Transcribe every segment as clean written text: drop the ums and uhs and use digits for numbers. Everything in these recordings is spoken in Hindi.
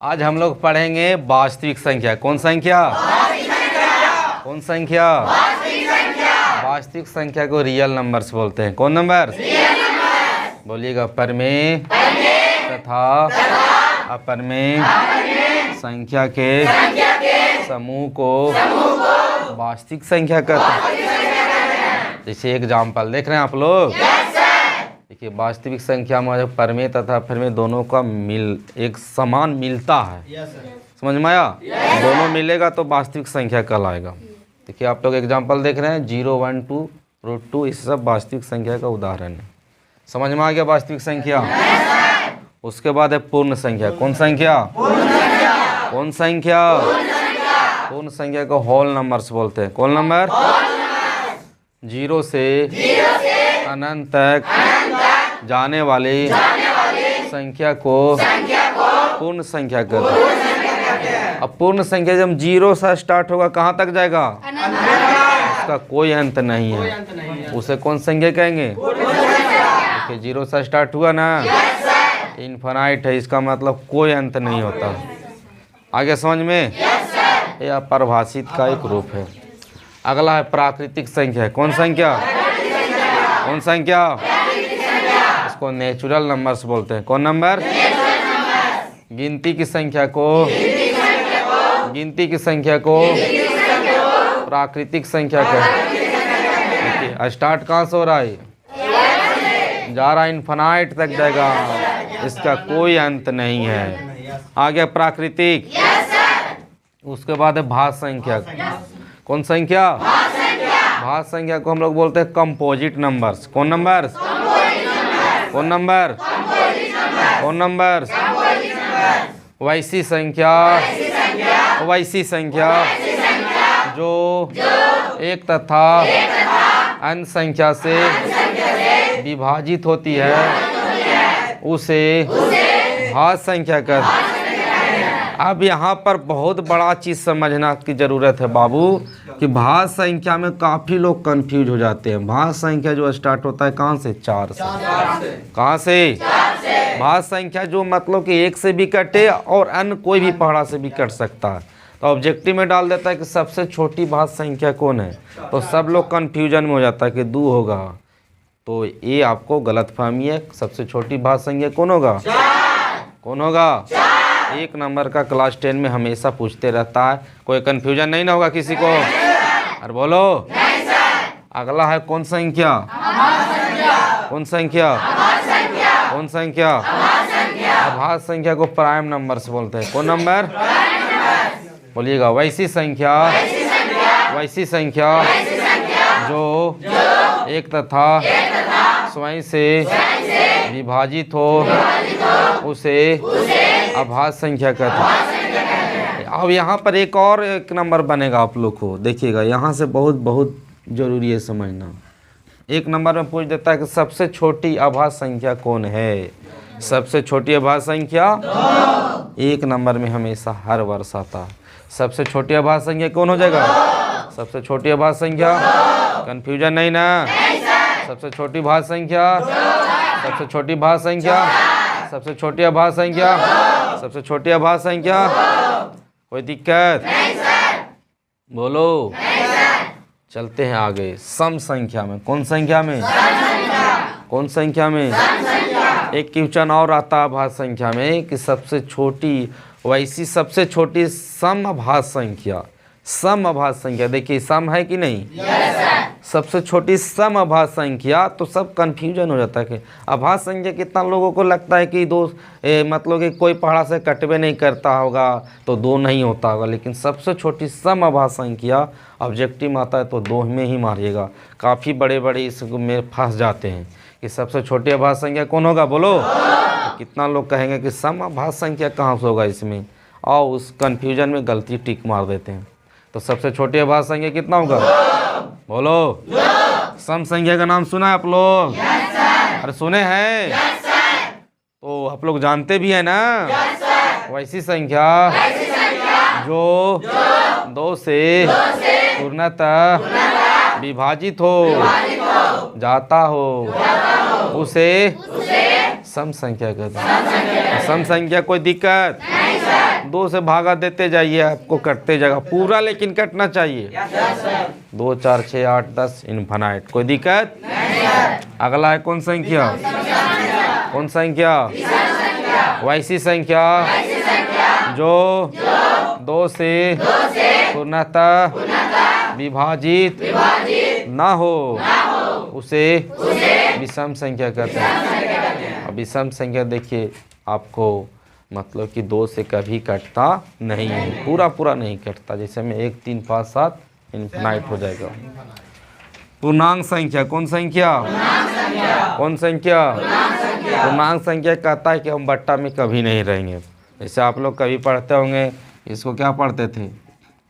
आज हम लोग पढ़ेंगे वास्तविक संख्या। कौन संख्या? कौन संख्या? वास्तविक संख्या को रियल नंबर्स बोलते हैं। कौन नंबर? बोलिएगा। परमेय तथा अपरमेय संख्या के समूह को वास्तविक संख्या कहते हैं। जैसे एग्जाम्पल देख रहे हैं आप लोग। देखिए वास्तविक संख्या में परमेय तथा अपरमेय दोनों का एक समान मिलता है। समझ में आया? दोनों मिलेगा तो वास्तविक संख्या कहलाएगा। देखिए आप लोग एग्जाम्पल देख रहे हैं 0, 1, 2, √2 इस सब वास्तविक संख्या का उदाहरण है। समझ में आ गया वास्तविक संख्या? उसके बाद है पूर्ण संख्या। कौन संख्या? कौन संख्या? पूर्ण संख्या को होल नंबर्स बोलते हैं। कौन नंबर? 0 से अनंत तक जाने वाली संख्या को पूर्ण संख्या कहते हैं। अब पूर्ण संख्या जब 0 से स्टार्ट होगा कहाँ तक जाएगा? उसका कोई अंत नहीं है, उसे कौन संख्या कहेंगे? देखिए 0 से स्टार्ट हुआ ना, इनफाइनाइट है, इसका मतलब कोई अंत नहीं होता। आगे समझ में? यह परिभाषित का एक रूप है। अगला है प्राकृतिक संख्या। कौन संख्या? कौन संख्या? इसको नेचुरल नंबर्स बोलते हैं। कौन नंबर? गिनती की संख्या को प्राकृतिक संख्या कहते। स्टार्ट कहाँ से हो रहा है? जा रहा इनफाइनाइट तक जाएगा, इसका कोई अंत नहीं है। आ गया प्राकृतिक। उसके बाद है भाज्य संख्या। कौन संख्या? भाज्य संख्या को हम लोग बोलते हैं कंपोजिट नंबर्स। कौन नंबर? कौन नंबर? कौन नंबर? वैसी संख्या जो एक तथा अन्य संख्या से विभाजित होती है उसे भाज्य संख्या कहते हैं। अब यहाँ पर बहुत बड़ा चीज़ समझना की ज़रूरत है बाबू, कि भाज्य संख्या में काफ़ी लोग कंफ्यूज हो जाते हैं। भाज्य संख्या जो स्टार्ट होता है कहाँ से? 4 से। कहाँ से? भाज्य संख्या जो मतलब कि 1 से भी कटे और अन्य कोई भी पहाड़ा से भी कट सकता है। तो ऑब्जेक्टिव में डाल देता है कि सबसे छोटी भाज्य संख्या कौन है, तो सब लोग कन्फ्यूजन में हो जाता है कि 2 होगा। तो ये आपको गलतफहमी है। सबसे छोटी भाज्य संख्या कौन होगा? कौन होगा? 1 नंबर का क्लास 10 में हमेशा पूछते रहता है। कोई कन्फ्यूजन नहीं ना होगा किसी को? अरे बोलो। अगला है कौन संख्या? कौन संख्या? कौन संख्या? अभाज्य संख्या को प्राइम नंबर्स बोलते हैं। कौन नंबर? बोलिएगा। वैसी संख्या जो एक तथा स्वयं से विभाजित हो उसे अभाज्य संख्या कहते हैं। अब यहाँ पर एक और एक नंबर बनेगा आप लोग को, देखिएगा। यहाँ से बहुत जरूरी है समझना। एक नंबर में पूछ देता है कि सबसे छोटी अभाज्य संख्या कौन है? सबसे छोटी अभाज्य संख्या 1 नंबर में हमेशा हर वर्ष आता है। सबसे छोटी अभाज्य संख्या कौन हो जाएगा? सबसे छोटी अभाज्य संख्या, कंफ्यूजन नहीं ना? सबसे छोटी भाज्य संख्या, सबसे छोटी भाज्य संख्या, सबसे छोटी अभाज्य संख्या, सबसे छोटी अभाज्य संख्या। कोई दिक्कत? बोलो। चलते हैं आगे सम संख्या में। कौन संख्या में? कौन संख्या में? एक क्वेश्चन और आता है भाज्य संख्या में कि सबसे छोटी वैसी सबसे छोटी सम अभाज्य संख्या। सम अभाज्य संख्या, देखिए सम है कि नहीं? सबसे छोटी सम अभाज्य संख्या, तो सब कंफ्यूजन हो जाता है कि अभाज्य संख्या कितना लोगों को लगता है कि मतलब कि कोई पहाड़ा से कटवे नहीं करता होगा तो 2 नहीं होता होगा। लेकिन सबसे छोटी सम अभाज्य संख्या ऑब्जेक्टिव में आता है तो 2 में ही मारिएगा। काफ़ी बड़े इसमें फंस जाते हैं कि सबसे छोटी अभाज्य संख्या कौन होगा? बोलो। तो कितना लोग कहेंगे कि सम अभाज्य संख्या कहाँ से होगा इसमें, और उस कन्फ्यूजन में गलती टिक मार देते हैं। तो सबसे छोटी अभाज्य संख्या कितना होगा? बोलो। सम संख्या का नाम सुना है आप लोग? अरे सुने हैं? तो आप लोग जानते भी है ना? वैसी संख्या जो 2 से पूर्णतः विभाजित हो जाता हो उसे सम संख्या कहते हैं। सम संख्या कोई दिक्कत 2 से भागा देते जाइए, आपको कटते जाएगा पूरा, लेकिन कटना चाहिए। 2 4 6 8 10 इनफाइनाइट। कोई दिक्कत? अगला है कौन संख्या? कौन संख्या? वैसी संख्या जो 2 से पूर्णतः विभाजित ना हो उसे विषम संख्या कहते हैं। अब विषम संख्या देखिए, आपको मतलब कि 2 से कभी कटता नहीं है, पूरा नहीं कटता। जैसे में 1 3 5 7 इनफाइनाइट हो जाएगा। पूर्णांक संख्या कौन संख्या? कौन संख्या? पूर्णांक संख्या कहता है कि हम बट्टा में कभी नहीं रहेंगे। जैसे आप लोग कभी पढ़ते होंगे, इसको क्या पढ़ते थे?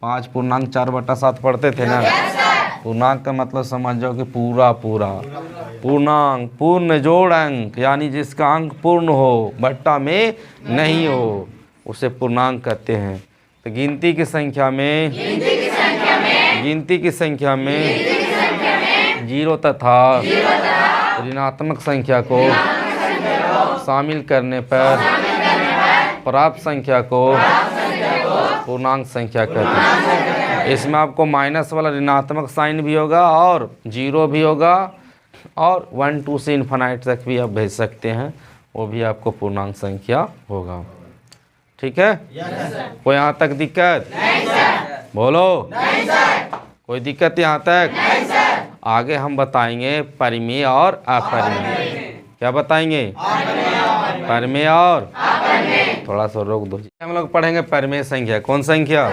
5 पूर्णांक 4/7 पढ़ते थे ना। पूर्णांक का मतलब समझ जाओ कि पूरा पूर्णांक, पूर्ण जोड़ अंक, यानी जिसका अंक पूर्ण हो, बट्टा में नहीं हो, उसे पूर्णांक कहते हैं। तो गिनती की संख्या में 0 तथा ऋणात्मक संख्या को शामिल करने पर प्राप्त संख्या को पूर्णांक संख्या कहते हैं। इसमें आपको माइनस वाला ऋणात्मक साइन भी होगा और 0 भी होगा, और 1 2 से इनफाइनाइट तक भी आप भेज सकते हैं, वो भी आपको पूर्णांक संख्या होगा। ठीक है? कोई यहाँ तक दिक्कत? बोलो। कोई दिक्कत यहाँ तक? आगे हम बताएंगे परिमेय और अपरिमेय। क्या बताएंगे? परिमेय और थोड़ा सा रोक दो। हम लोग पढ़ेंगे परिमेय संख्या। कौन संख्या?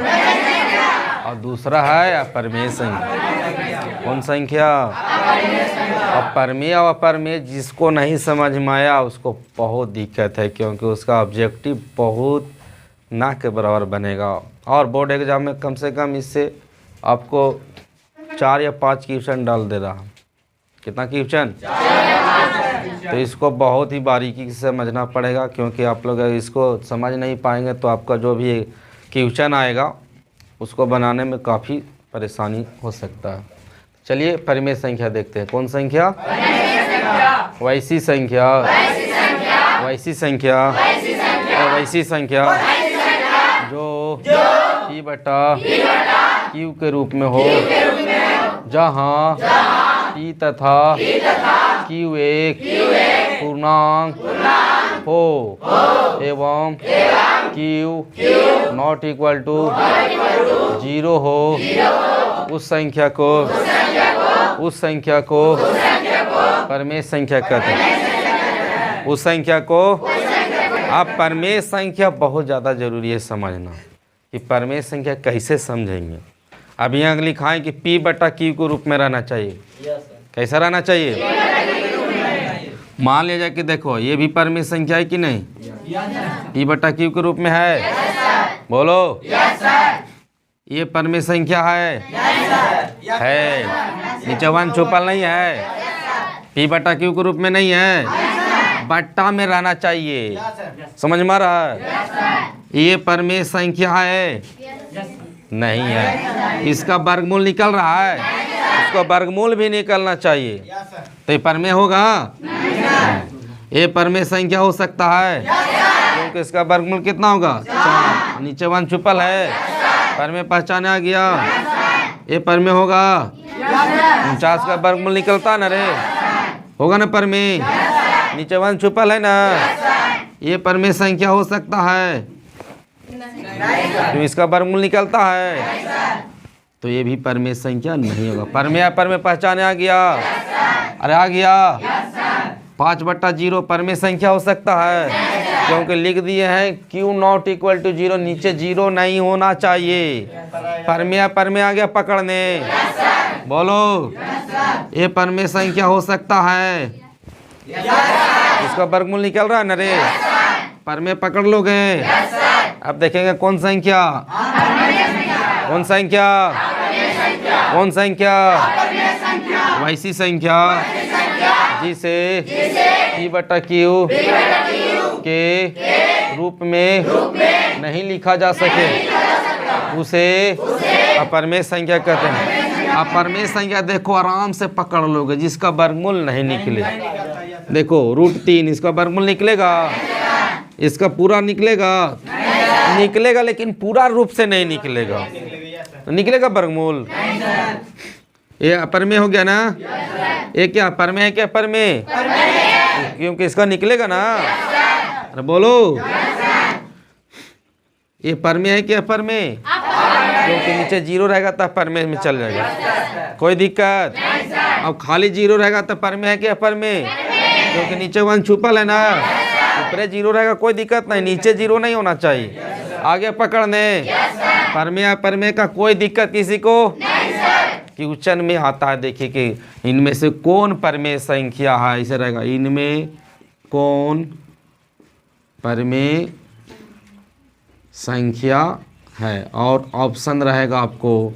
और दूसरा है अपरिमेय संख्या। कौन संख्या? अपरिमेय और अपरिमेय जिसको नहीं समझ में आया उसको बहुत दिक्कत है, क्योंकि उसका ऑब्जेक्टिव बहुत ना के बराबर बनेगा। और बोर्ड एग्जाम में कम से कम इससे आपको 4 या 5 क्वेश्चन डाल दे रहा। कितना क्वेश्चन? तो इसको बहुत ही बारीकी से समझना पड़ेगा, क्योंकि आप लोग इसको समझ नहीं पाएंगे तो आपका जो भी क्वेश्चन आएगा उसको बनाने में काफ़ी परेशानी हो सकता है। चलिए परिमेय संख्या देखते हैं। कौन संख्या? वैसी संख्या। वैसी संख्या और वैसी संख्या जो P/Q के रूप में हो, जहाँ P तथा Q एक पूर्णांक हो एवं Q नॉट इक्वल टू 0 हो, उस संख्या को परिमेय संख्या कहते हैं। उस संख्या को आप परिमेय संख्या बहुत ज़्यादा जरूरी है समझना कि परिमेय संख्या कैसे समझेंगे। अब यहाँ लिखा है कि P/Q के रूप में रहना चाहिए। कैसा रहना चाहिए? मान लिया जाए कि देखो ये भी परिमेय संख्या है कि नहीं? P/Q के रूप में है। बोलो। ये परिमेय संख्या है। नीचे 1 छुपल नहीं है। P/Q के रूप में नहीं है, बट्टा में रहना चाहिए। समझ में आ रहा है? ये परिमेय संख्या है? नहीं है। इसका वर्गमूल निकल रहा है, इसका वर्गमूल भी निकलना चाहिए, तो ये परिमेय होगा? ये परिमेय संख्या हो सकता है, क्योंकि इसका वर्गमूल कितना होगा? 4। नीचे 1 छुपल है, परिमेय पहचाने आ गया। ये परिमेय होगा? 49 का वर्गमूल निकलता ना रे, होगा ना परिमेय? नीचे 1 छुपल है ना, ये परिमेय संख्या हो सकता है? तो इसका वर्गमूल निकलता है, तो ये भी परिमेय संख्या नहीं होगा। परिमेय पहचाने आ गया? अरे आ गया। 5/0 परिमेय संख्या हो सकता है, क्योंकि लिख दिए हैं Q नॉट इक्वल टू 0, नीचे 0 नहीं होना चाहिए। परिमेय आ गया पकड़ने। बोलो। ये परिमेय संख्या हो सकता है? इसका वर्गमूल निकल रहा है ना रे, परिमेय पकड़ लोगे। अब देखेंगे कौन संख्या? कौन संख्या? कौन संख्या? वैसी संख्या जिसे P/Q के रूप में नहीं लिखा जा सके, उसे अपरिमेय संख्या कहते हैं। अपरिमेय संख्या देखो आराम से पकड़ लोगे, जिसका वर्गमूल नहीं निकले। देखो √3, इसका वर्गमूल निकलेगा? इसका पूरा निकलेगा? निकलेगा लेकिन पूरा रूप से नहीं निकलेगा। तो निकलेगा वर्गमूल? ये अपर में हो गया ना? ये क्या अपर में है, क्या अपर में? क्योंकि इसका निकलेगा ना। अरे बोलो, ये पर में है कि अपर में? क्योंकि नीचे जीरो रहेगा तो अपर में चल जाएगा, कोई दिक्कत? अब खाली जीरो रहेगा तो पर में है कि अपर में? क्योंकि नीचे वन छुपल है ना, ऊपर जीरो रहेगा, कोई दिक्कत नहीं, नीचे जीरो नहीं होना चाहिए। आगे पकड़ने पर में अपर में का कोई दिक्कत किसी को? क्वेश्चन में आता है, देखिए कि इनमें से कौन परमेय संख्या है, ऐसे रहेगा, इनमें कौन परमेय संख्या है, और ऑप्शन रहेगा आपको,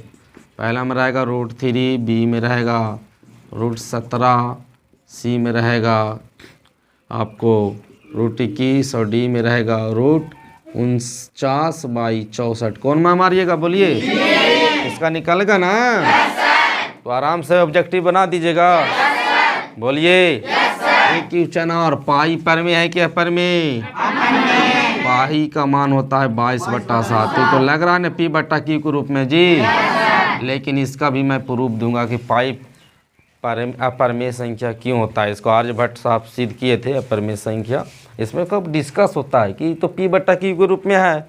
पहला में रहेगा √3, बी में रहेगा √17, सी में रहेगा आपको √21 और डी में रहेगा √49/64। कौन में मारिएगा बोलिए? इसका निकलेगा ना? तो आराम से ऑब्जेक्टिव बना दीजिएगा, बोलिए। एक क्वेश्चन और, पाई पर में है कि अपर में? पाई का मान होता है 22/7, तो लग रहा है ना P/Q के रूप में जी। लेकिन इसका भी मैं प्रूफ दूंगा कि पाई अपरमेय संख्या क्यों होता है। इसको आर्यभट्ट साहब सिद्ध किए थे अपरमेय संख्या। इसमें कब डिस्कस होता है कि तो P/Q के रूप में है,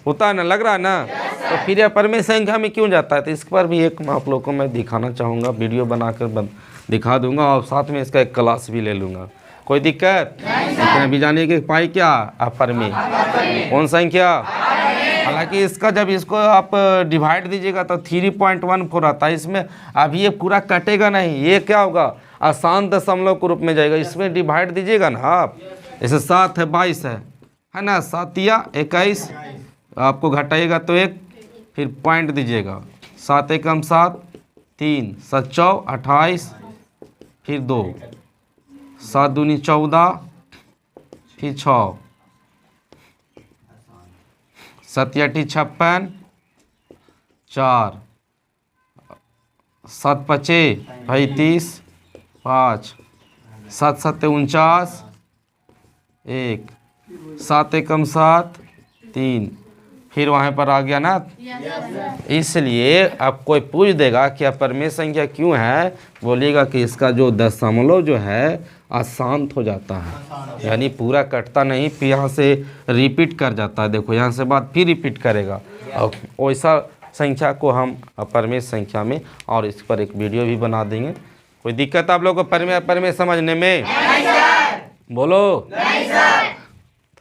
होता है ना, लग रहा है ना। तो फिर अपरमेय संख्या में क्यों जाता है, तो इस पर भी एक आप लोगों को मैं दिखाना चाहूँगा, वीडियो बनाकर दिखा दूंगा, और साथ में इसका एक क्लास भी ले लूँगा, कोई दिक्कत? लेकिन अभी जानिए कि पाई क्या अपरमेय कौन संख्या। हालांकि इसका जब इसको आप डिवाइड दीजिएगा तो 3.14 आता है, इसमें अभी ये पूरा कटेगा नहीं, ये क्या होगा, आसान दशमलव के रूप में जाएगा। इसमें डिवाइड दीजिएगा ना आप, जैसे 7 है 22 है ना, 7 या 21, आपको घटाइएगा तो 1, फिर पॉइंट दीजिएगा, 7 एकम 7, 3 7 4 28, फिर 2 7 दूनी 14, फिर 6 7 8 56, 4 7 5 35, 5 7 7 49, 1 7 एकम 7, 3, फिर वहाँ पर आ गया ना। इसलिए अब कोई पूछ देगा कि अपरमेय संख्या क्यों है, बोलिएगा कि इसका जो दशमलव जो है अशांत हो जाता है, यानी पूरा कटता नहीं, फिर यहाँ से रिपीट कर जाता है। देखो यहाँ से बात फिर रिपीट करेगा, और वैसा संख्या को हम अपरमेय संख्या में, और इस पर एक वीडियो भी बना देंगे। कोई दिक्कत आप लोगों को परमेय समझने में? बोलो।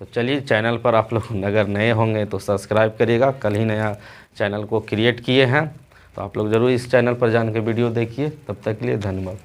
तो चलिए, चैनल पर आप लोग अगर नए होंगे तो सब्सक्राइब करिएगा, कल ही नया चैनल को क्रिएट किए हैं, तो आप लोग ज़रूर इस चैनल पर जान के वीडियो देखिए। तब तक के लिए धन्यवाद।